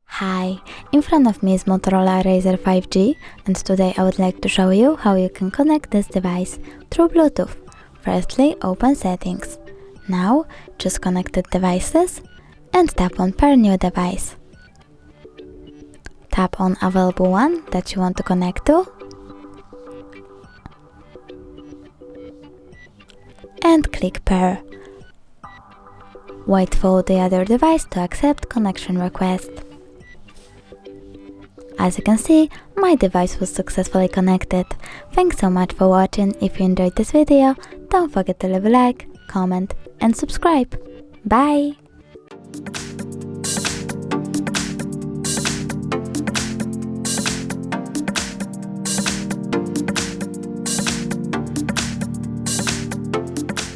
Hi, in front of me is Motorola Razr 5G, and today I would like to show you how you can connect this device through Bluetooth. Firstly, open Settings. Now, choose Connected Devices and tap on Pair New Device. Tap on available one that you want to connect to and click Pair. Wait for the other device to accept connection request. As you can see, my device was successfully connected. Thanks so much for watching. If you enjoyed this video, don't forget to leave a like, comment and subscribe. Bye!